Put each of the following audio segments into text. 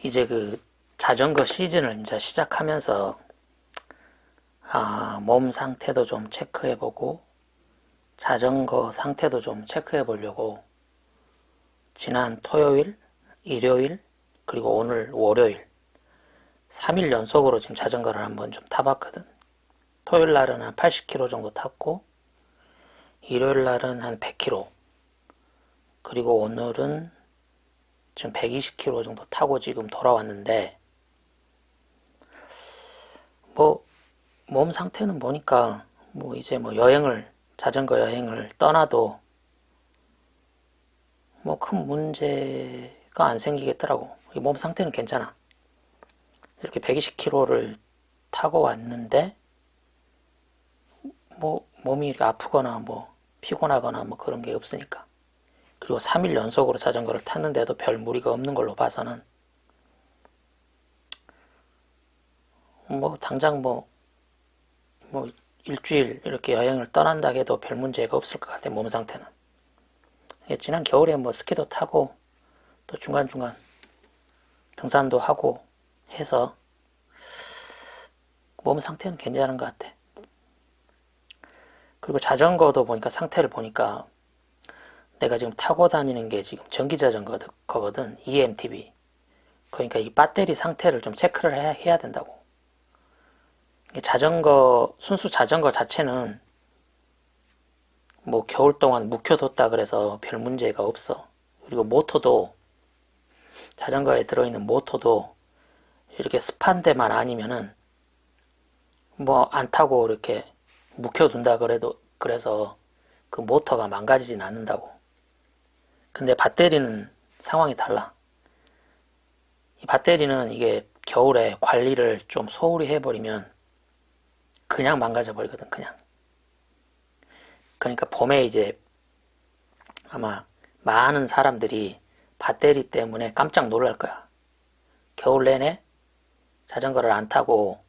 이제 그 자전거 시즌을 이제 시작하면서 몸 상태도 좀 체크해보고 자전거 상태도 좀 체크해보려고 지난 토요일, 일요일, 그리고 오늘 월요일 3일 연속으로 지금 자전거를 한번 좀 타봤거든. 토요일 날은 한 80km 정도 탔고 일요일 날은 한 100km, 그리고 오늘은 지금 120km 정도 타고 지금 돌아왔는데, 뭐 몸 상태는 보니까 뭐 이제 뭐 자전거 여행을 떠나도 뭐 큰 문제가 안 생기겠더라고. 몸 상태는 괜찮아. 이렇게 120km를 타고 왔는데 뭐 몸이 이렇게 아프거나 뭐 피곤하거나 뭐 그런 게 없으니까. 그리고 3일 연속으로 자전거를 탔는데도 별 무리가 없는 걸로 봐서는 뭐 당장 뭐 일주일 이렇게 여행을 떠난다 해도 별 문제가 없을 것 같아. 몸 상태는. 지난 겨울에 뭐 스키도 타고 또 중간중간 등산도 하고 해서 몸 상태는 괜찮은 것 같아. 그리고 자전거도 보니까 상태를 보니까 내가 지금 타고 다니는 게 지금 전기 자전거거든. EMTB. 그러니까 이 배터리 상태를 좀 체크를 해야 된다고. 순수 자전거 자체는 뭐 겨울 동안 묵혀뒀다 그래서 별 문제가 없어. 그리고 모터도, 자전거에 들어있는 모터도 이렇게 습한 데만 아니면은 뭐 안 타고 이렇게 묵혀둔다 그래서 그 모터가 망가지진 않는다고. 근데 배터리는 상황이 달라. 이 배터리는 이게 겨울에 관리를 좀 소홀히 해버리면 그냥 망가져 버리거든, 그냥. 그러니까 봄에 이제 아마 많은 사람들이 배터리 때문에 깜짝 놀랄 거야. 겨울 내내 자전거를 안 타고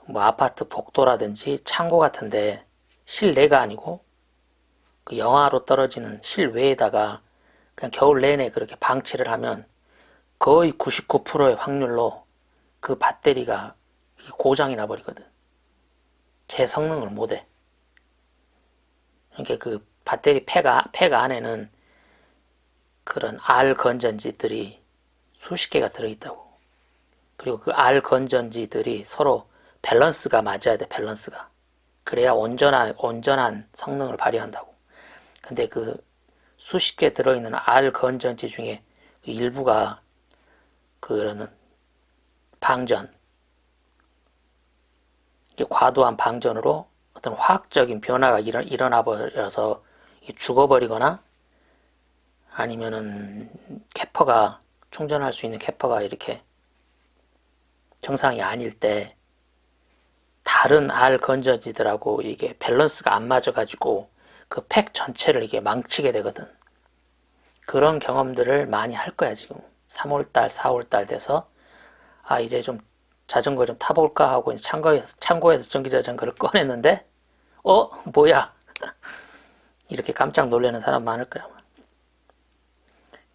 뭐 아파트 복도라든지 창고 같은데, 실내가 아니고 그 영하로 떨어지는 실외에다가 그냥 겨울 내내 그렇게 방치를 하면 거의 99%의 확률로 그 배터리가 고장이 나버리거든. 제 성능을 못해. 그러니까 그 배터리 팩 안에는 그런 알 건전지들이 수십 개가 들어있다고. 그리고 그 알 건전지들이 서로 밸런스가 맞아야 돼, 밸런스가. 그래야 온전한 성능을 발휘한다고. 근데 그 수십 개 들어있는 알 건전지 중에 일부가 그러는 방전, 과도한 방전으로 어떤 화학적인 변화가 일어나 버려서 죽어버리거나, 아니면은 충전할 수 있는 캐퍼가 이렇게 정상이 아닐 때 다른 알 건전지들하고 이게 밸런스가 안 맞아가지고 그 팩 전체를 이게 망치게 되거든. 그런 경험들을 많이 할 거야, 지금. 3월달, 4월달 돼서 이제 좀 자전거 좀 타볼까 하고 창고에서 전기자전거를 꺼냈는데 뭐야? 이렇게 깜짝 놀라는 사람 많을 거야.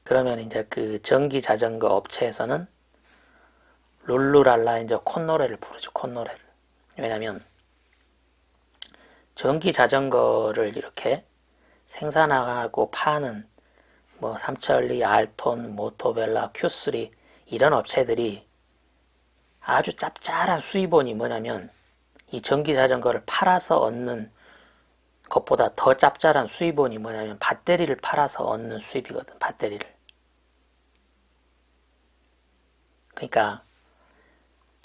그러면 이제 그 전기 자전거 업체에서는 룰루랄라 이제 콧노래를 부르죠. 콧노래를. 왜냐면 전기 자전거를 이렇게 생산하고 파는 뭐 삼천리, 알톤, 모토벨라, 큐3 이런 업체들이 아주 짭짤한 수입원이 뭐냐면, 이 전기 자전거를 팔아서 얻는 것보다 더 짭짤한 수입원이 뭐냐면 배터리를 팔아서 얻는 수입이거든. 배터리를. 그러니까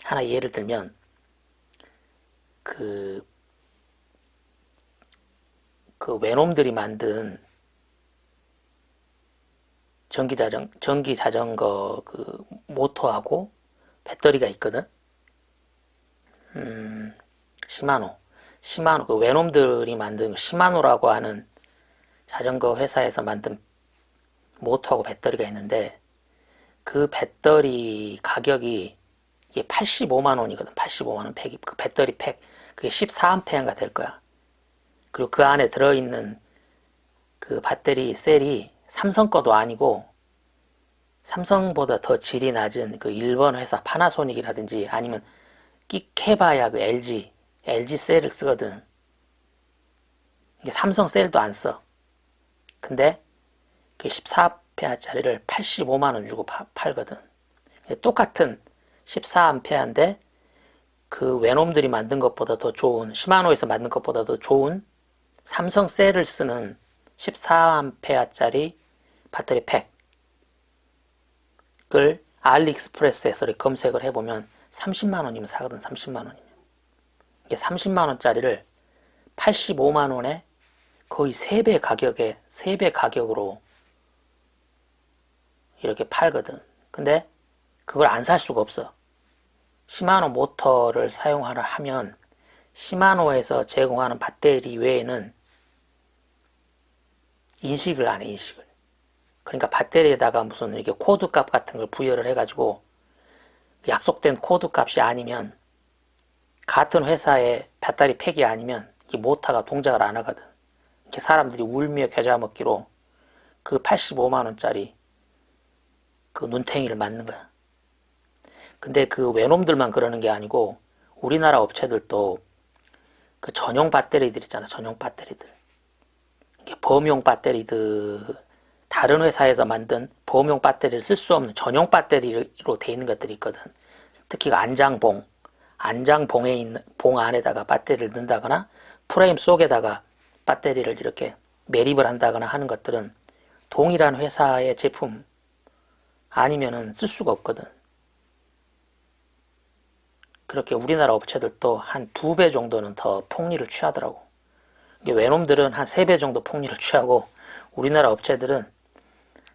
하나 예를 들면 그 외놈들이 만든 전기 자전거 그 모터하고 배터리가 있거든. 시마노 그 외놈들이 만든 시마노라고 하는 자전거 회사에서 만든 모터하고 배터리가 있는데, 그 배터리 가격이 이게 85만 원이거든. 85만 원 팩이. 그 배터리 팩 그게 14암페어인가 될 거야. 그리고 그 안에 들어있는 그 배터리 셀이 삼성 거도 아니고 삼성보다 더 질이 낮은 그 일본 회사 파나소닉이라든지 아니면 끼케바야 그 LG 셀을 쓰거든. 이게 삼성 셀도 안 써. 근데 그 14A짜리를 85만원 주고 팔거든. 똑같은 14A인데 그 외놈들이 만든 것보다 더 좋은, 시마노에서 만든 것보다 더 좋은 삼성 셀을 쓰는 14A짜리 배터리 팩을 알리익스프레스에서 검색을 해보면 30만원이면 사거든. 30만원이면. 이게 30만원짜리를 85만원에 거의 3배 가격으로 이렇게 팔거든. 근데 그걸 안 살 수가 없어. 시마노 모터를 사용하려 하면 시마노에서 제공하는 배터리 외에는 인식을 안 해, 인식을. 그러니까 배터리에다가 무슨 이렇게 코드 값 같은 걸 부여를 해가지고 약속된 코드 값이 아니면, 같은 회사의 배터리 팩이 아니면 이 모터가 동작을 안 하거든. 이렇게 사람들이 울며 겨자 먹기로 그 85만원짜리 그 눈탱이를 맞는 거야. 근데 그 외놈들만 그러는 게 아니고 우리나라 업체들도 그 전용 배터리들 있잖아. 전용 배터리들. 이게 범용 배터리들, 다른 회사에서 만든 범용 배터리를 쓸 수 없는 전용 배터리로 돼 있는 것들이 있거든. 특히 그 안장봉에 있는 봉 안에다가 배터리를 넣는다거나 프레임 속에다가 배터리를 이렇게 매립을 한다거나 하는 것들은 동일한 회사의 제품 아니면은 쓸 수가 없거든. 그렇게 우리나라 업체들도 한 2배 정도는 더 폭리를 취하더라고. 이게 외놈들은 한 3배 정도 폭리를 취하고 우리나라 업체들은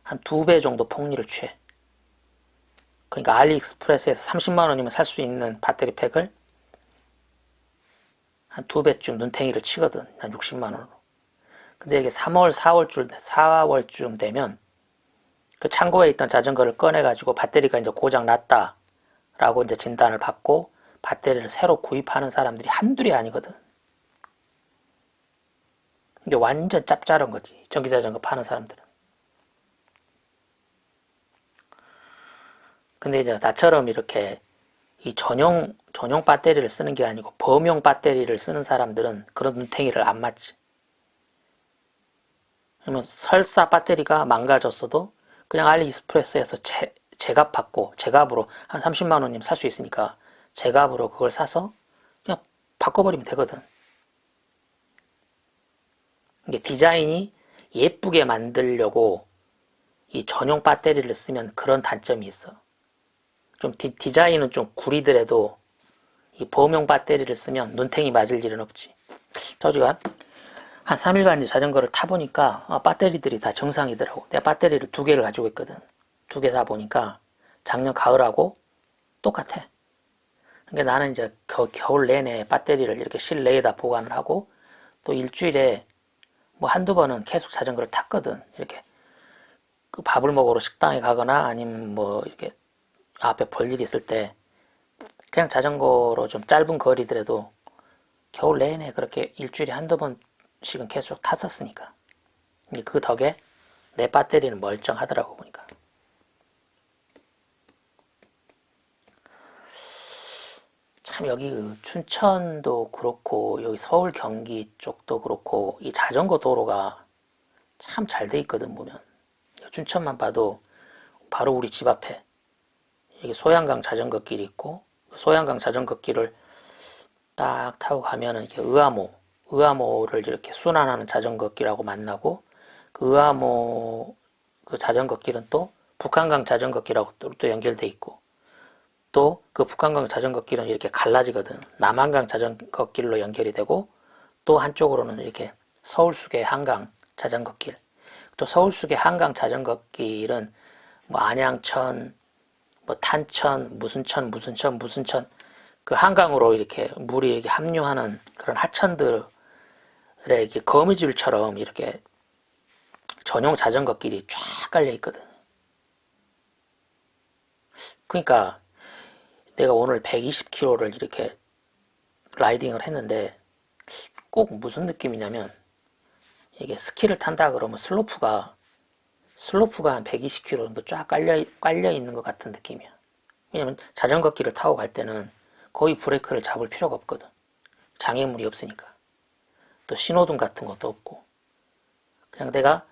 한 2배 정도 폭리를 취해. 그러니까 알리익스프레스에서 30만원이면 살 수 있는 배터리 팩을 한 2배쯤 눈탱이를 치거든. 한 60만원으로. 근데 이게 3월, 4월쯤 되면 그 창고에 있던 자전거를 꺼내가지고 배터리가 이제 고장 났다 라고 이제 진단을 받고 배터리를 새로 구입하는 사람들이 한둘이 아니거든. 이게 완전 짭짤한 거지. 전기자전거 파는 사람들은. 근데 이제 나처럼 이렇게 이 전용 배터리를 쓰는 게 아니고 범용 배터리를 쓰는 사람들은 그런 눈탱이를 안 맞지. 그러면 설사 배터리가 망가졌어도 그냥 알리익스프레스에서 제값 제값으로 한 30만원이면 살 수 있으니까 제값으로 그걸 사서 그냥 바꿔버리면 되거든. 이게 디자인이 예쁘게 만들려고 이 전용 배터리를 쓰면 그런 단점이 있어. 좀 디자인은 좀 구리더라도 이 범용 배터리를 쓰면 눈탱이 맞을 일은 없지. 저지가 한 3일간 이제 자전거를 타보니까 배터리들이 다 정상이더라고. 내가 배터리를 2개를 가지고 있거든. 2개 다 보니까 작년 가을하고 똑같아. 그러니까 나는 이제 겨울 내내 배터리를 이렇게 실내에다 보관을 하고 또 일주일에 뭐 한두 번은 계속 자전거를 탔거든. 이렇게 그 밥을 먹으러 식당에 가거나 아니면 뭐 이렇게 앞에 볼 일 있을 때 그냥 자전거로 좀 짧은 거리더라도 겨울 내내 그렇게 일주일에 한두 번씩은 계속 탔었으니까 그 덕에 내 배터리는 멀쩡하더라고 보니까. 참 여기 춘천도 그렇고 여기 서울 경기 쪽도 그렇고 이 자전거 도로가 참 잘 돼 있거든. 보면 춘천만 봐도 바로 우리 집 앞에 여기 소양강 자전거 길이 있고 소양강 자전거 길을 딱 타고 가면은 이렇게 의암호를 이렇게 순환하는 자전거 길하고 만나고 그 의암호 그 자전거 길은 또 북한강 자전거 길하고 또 연결돼 있고 또 그 북한강 자전거 길은 이렇게 갈라지거든. 남한강 자전거 길로 연결이 되고 또 한쪽으로는 이렇게 서울수계 한강 자전거 길. 또 서울수계 한강 자전거 길은 뭐 안양천, 뭐 탄천, 무슨 천 그 한강으로 이렇게 물이 이렇게 합류하는 그런 하천들에 이렇게 거미줄처럼 이렇게 전용 자전거 길이 쫙 깔려 있거든. 그러니까 내가 오늘 120km를 이렇게 라이딩을 했는데 꼭 무슨 느낌이냐면 이게 스키를 탄다 그러면 슬로프가 슬로프가 한 120km 정도 쫙 깔려 있는 것 같은 느낌이야. 왜냐면 자전거 길을 타고 갈 때는 거의 브레이크를 잡을 필요가 없거든. 장애물이 없으니까. 또 신호등 같은 것도 없고. 그냥 내가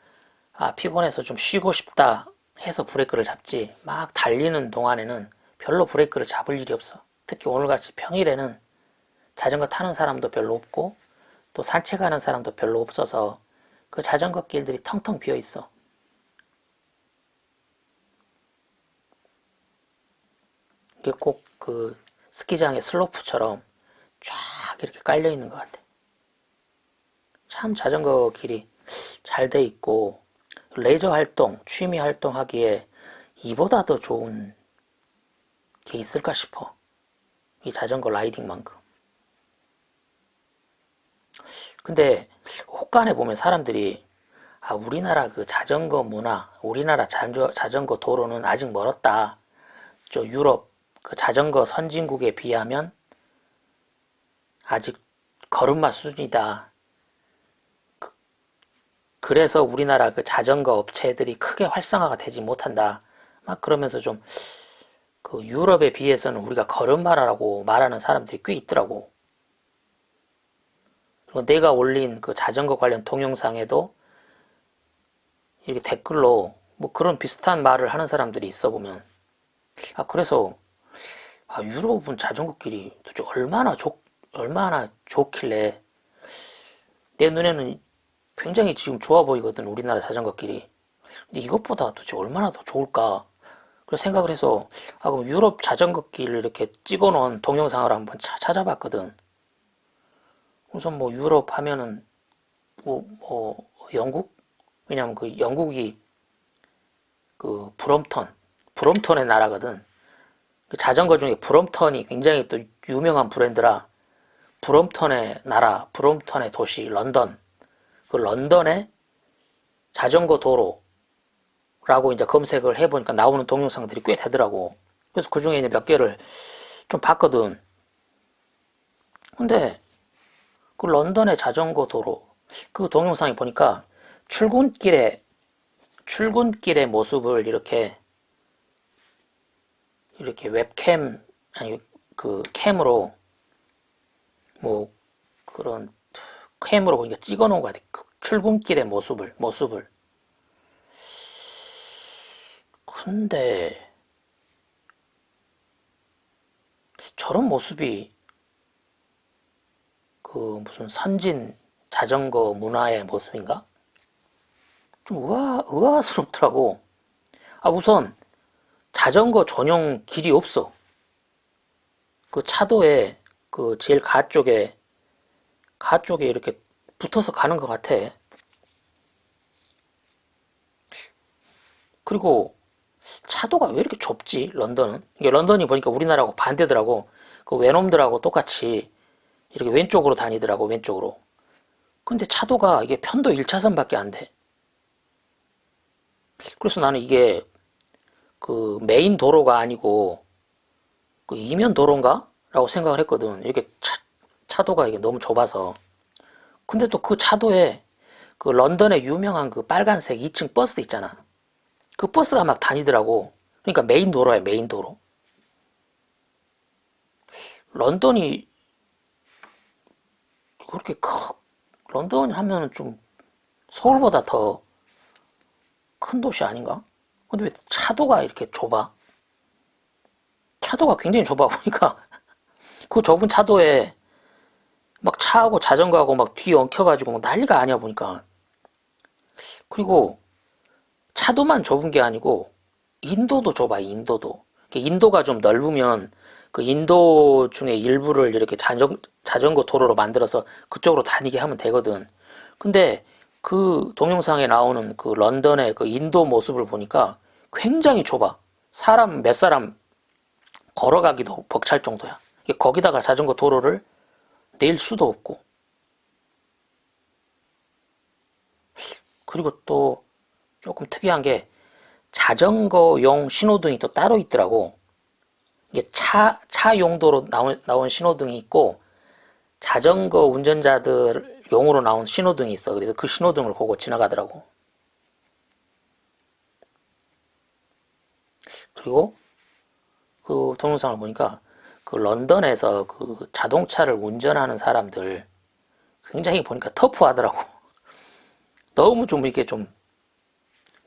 피곤해서 좀 쉬고 싶다 해서 브레이크를 잡지, 막 달리는 동안에는 별로 브레이크를 잡을 일이 없어. 특히 오늘같이 평일에는 자전거 타는 사람도 별로 없고 또 산책하는 사람도 별로 없어서 그 자전거 길들이 텅텅 비어 있어. 이게 꼭 그 스키장의 슬로프처럼 쫙 이렇게 깔려 있는 것 같아. 참 자전거 길이 잘 돼 있고 레저 활동, 취미 활동 하기에 이보다 더 좋은 게 있을까 싶어. 이 자전거 라이딩만큼. 근데 혹간에 보면 사람들이 우리나라 그 자전거 문화, 우리나라 자전거 도로는 아직 멀었다. 저 유럽 그 자전거 선진국에 비하면 아직 걸음마 수준이다. 그래서 우리나라 그 자전거 업체들이 크게 활성화가 되지 못한다. 막 그러면서 좀 그 유럽에 비해서는 우리가 걸음마라고 말하는 사람들이 꽤 있더라고. 그리고 내가 올린 그 자전거 관련 동영상에도 이렇게 댓글로 뭐 그런 비슷한 말을 하는 사람들이 있어 보면 그래서 유럽은 자전거길이 도대체 얼마나 좋길래 내 눈에는 굉장히 지금 좋아 보이거든 우리나라 자전거길이. 근데 이것보다 도대체 얼마나 더 좋을까 그런 생각을 해서 그럼 유럽 자전거길을 이렇게 찍어놓은 동영상을 한번 찾아봤거든. 우선 뭐 유럽 하면은 뭐 영국? 왜냐면 그 영국이 그 브롬턴의 나라거든. 그 자전거 중에 브롬턴이 굉장히 또 유명한 브랜드라 브롬턴의 나라, 브롬턴의 도시 런던. 그 런던의 자전거 도로라고 이제 검색을 해보니까 나오는 동영상들이 꽤 되더라고. 그래서 그 중에 이제 몇 개를 좀 봤거든. 근데 그 런던의 자전거 도로 그 동영상에 보니까 출근길의 모습을 이렇게 웹캠 아니 그 캠으로 뭐 그런 캠으로 보니까 찍어놓은 거 같아. 그 출근길의 모습을. 근데 저런 모습이 그 무슨 선진 자전거 문화의 모습인가? 좀 의아스럽더라고. 우선 자전거 전용 길이 없어. 그 차도에 그 제일 가 쪽에 이렇게 붙어서 가는 것 같아. 그리고 차도가 왜 이렇게 좁지? 런던은? 이게 런던이 보니까 우리나라하고 반대더라고. 그 외놈들하고 똑같이 이렇게 왼쪽으로 다니더라고, 왼쪽으로. 근데 차도가 이게 편도 1차선밖에 안 돼. 그래서 나는 이게 그 메인 도로가 아니고 그 이면 도로인가? 라고 생각을 했거든. 이렇게 차도가 이게 너무 좁아서. 근데 또 그 차도에 그 런던의 유명한 그 빨간색 2층 버스 있잖아. 그 버스가 막 다니더라고. 그러니까 메인 도로야, 메인 도로. 런던이 그렇게 런던 하면은 좀 서울보다 더 큰 도시 아닌가? 근데 왜 차도가 이렇게 좁아? 차도가 굉장히 좁아 보니까 그 좁은 차도에 막 차하고 자전거하고 막 뒤에 엉켜가지고 막 난리가 아니야 보니까. 그리고 차도만 좁은 게 아니고 인도도 좁아. 인도가 좀 넓으면 그 인도 중에 일부를 이렇게 자전거 도로로 만들어서 그쪽으로 다니게 하면 되거든. 근데 그 동영상에 나오는 그 런던의 그 인도 모습을 보니까 굉장히 좁아. 몇 사람 걸어가기도 벅찰 정도야. 거기다가 자전거 도로를 낼 수도 없고. 그리고 또 조금 특이한 게 자전거용 신호등이 또 따로 있더라고. 이게 차 용도로 나온 신호등이 있고 자전거 운전자들 용으로 나온 신호등이 있어. 그래서 그 신호등을 보고 지나가더라고. 그리고 그 동영상을 보니까 그 런던에서 그 자동차를 운전하는 사람들 굉장히 보니까 터프하더라고. 너무 좀 이렇게 좀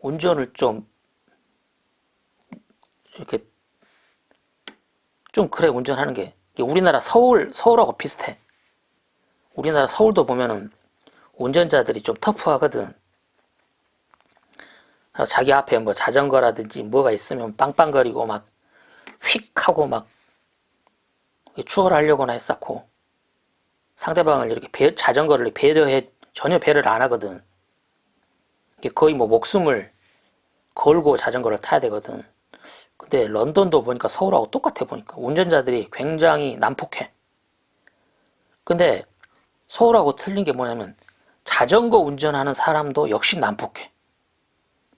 운전을 좀 이렇게 좀 그래 운전하는 게 우리나라 서울하고 비슷해. 우리나라 서울도 보면은 운전자들이 좀 터프하거든. 자기 앞에 뭐 자전거라든지 뭐가 있으면 빵빵거리고 막 휙 하고 막 추월을 하려고나 했었고 상대방을 이렇게 자전거를 배려해 전혀 배려를 안 하거든. 이게 거의 뭐 목숨을 걸고 자전거를 타야 되거든. 근데 런던도 보니까 서울하고 똑같아 보니까 운전자들이 굉장히 난폭해. 근데 서울하고 틀린 게 뭐냐면 자전거 운전하는 사람도 역시 난폭해.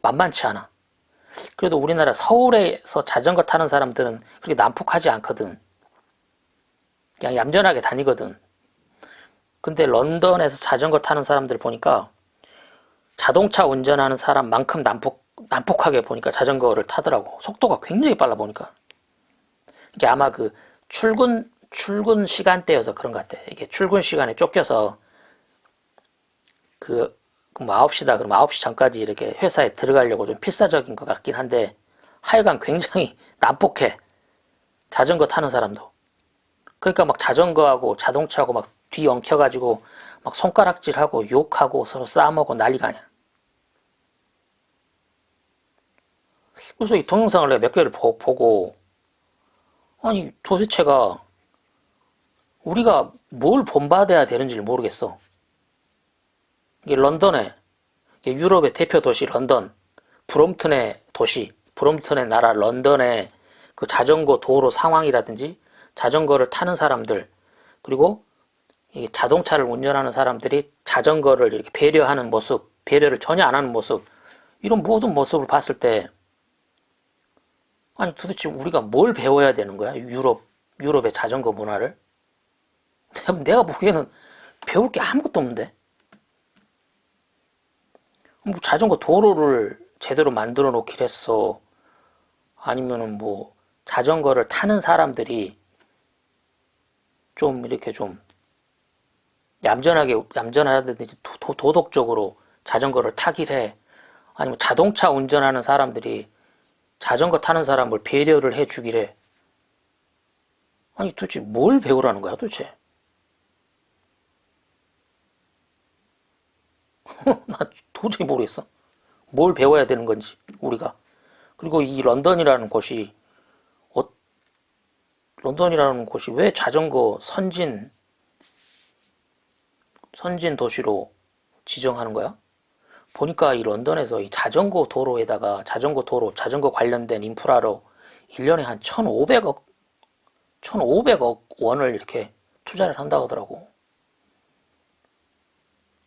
만만치 않아. 그래도 우리나라 서울에서 자전거 타는 사람들은 그렇게 난폭하지 않거든. 그냥 얌전하게 다니거든. 근데 런던에서 자전거 타는 사람들 보니까 자동차 운전하는 사람만큼 난폭하게 보니까 자전거를 타더라고. 속도가 굉장히 빨라 보니까. 이게 아마 그 출근 시간대여서 그런 것 같아. 이게 출근 시간에 쫓겨서 뭐 9시다 그러면 9시 전까지 이렇게 회사에 들어가려고 좀 필사적인 것 같긴 한데 하여간 굉장히 난폭해. 자전거 타는 사람도. 그러니까 막 자전거하고 자동차하고 막 뒤 엉켜가지고 막 손가락질하고 욕하고 서로 싸먹고 난리가 아니야. 그래서 이 동영상을 내가 몇 개를 보고 아니 도대체가 우리가 뭘 본받아야 되는지를 모르겠어. 이게 런던에 유럽의 대표 도시 런던, 브롬튼의 나라 런던의 그 자전거 도로 상황이라든지 자전거를 타는 사람들 그리고 이 자동차를 운전하는 사람들이 자전거를 이렇게 배려하는 모습, 배려를 전혀 안 하는 모습 이런 모든 모습을 봤을 때 아니 도대체 우리가 뭘 배워야 되는 거야? 유럽의 자전거 문화를? 내가 보기에는 배울 게 아무것도 없는데 뭐 자전거 도로를 제대로 만들어 놓길 했어. 아니면은 뭐 자전거를 타는 사람들이 좀 이렇게 좀 얌전하다든지 도덕적으로 자전거를 타길 해. 아니면 자동차 운전하는 사람들이 자전거 타는 사람을 배려를 해 주길 해. 아니 도대체 뭘 배우라는 거야 도대체? 나 도저히 모르겠어. 뭘 배워야 되는 건지 우리가. 그리고 이 어, 런던이라는 곳이 왜 자전거 선진 도시로 지정하는 거야? 보니까 이 런던에서 이 자전거 도로에다가 자전거 관련된 인프라로 1년에 한 1,500억 원을 이렇게 투자를 한다고 하더라고.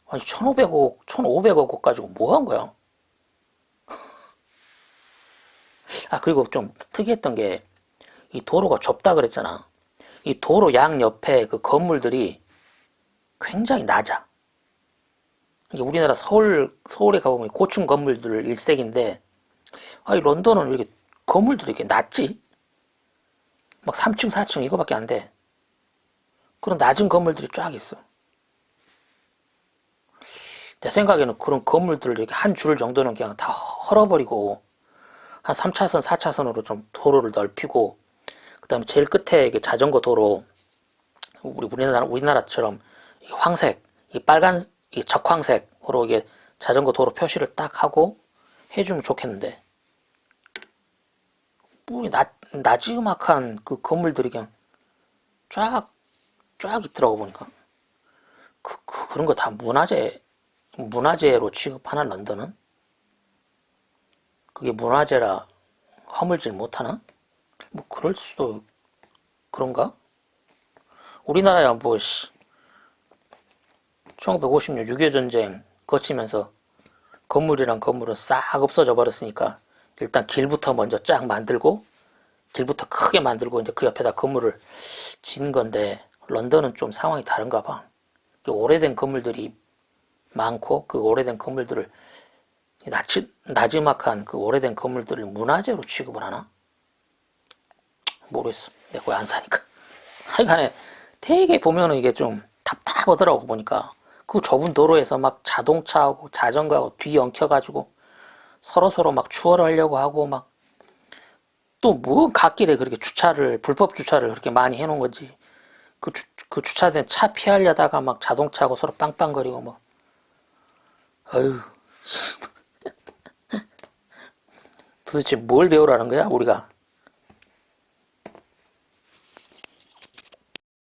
아니, 1,500억 가지고 뭐 한 거야? 아, 그리고 좀 특이했던 게 이 도로가 좁다 그랬잖아. 이 도로 양 옆에 그 건물들이 굉장히 낮아. 이게 우리나라 서울에 가보면 고층 건물들 일색인데, 아니, 런던은 이렇게 건물들이 이렇게 낮지? 막 3층, 4층 이거밖에 안 돼. 그런 낮은 건물들이 쫙 있어. 내 생각에는 그런 건물들을 이렇게 한 줄 정도는 그냥 다 헐어버리고, 한 3차선, 4차선으로 좀 도로를 넓히고, 그 다음에 제일 끝에 이게 자전거 도로, 우리나라처럼 황색, 이 빨간, 이 적황색으로 이게 자전거 도로 표시를 딱 하고 해주면 좋겠는데, 뭐, 나지막한 그 건물들이 그냥 쫙 있더라고 보니까. 그런 거 다 문화재로 취급하나, 런던은? 그게 문화재라 허물질 못하나? 뭐, 그럴 수도, 그런가? 우리나라야 뭐, 1950년 6.25 전쟁 거치면서 건물이란 건물은 싹 없어져 버렸으니까 일단 길부터 먼저 쫙 만들고 길부터 크게 만들고 이제 그 옆에다 건물을 짓는 건데 런던은 좀 상황이 다른가 봐. 오래된 건물들이 많고 그 오래된 건물들을 나지막한 그 오래된 건물들을 문화재로 취급을 하나? 모르겠어. 내가 거기 안 사니까. 하여간에 되게 보면은 이게 좀 답답하더라고 보니까. 그 좁은 도로에서 막 자동차하고 자전거하고 뒤 엉켜가지고 서로서로 막 추월하려고 하고 막 또 뭐 갓길에 그렇게 주차를 불법 주차를 그렇게 많이 해놓은 건지 그 주차된 차 피하려다가 막 자동차하고 서로 빵빵거리고 뭐 어휴 도대체 뭘 배우라는 거야 우리가.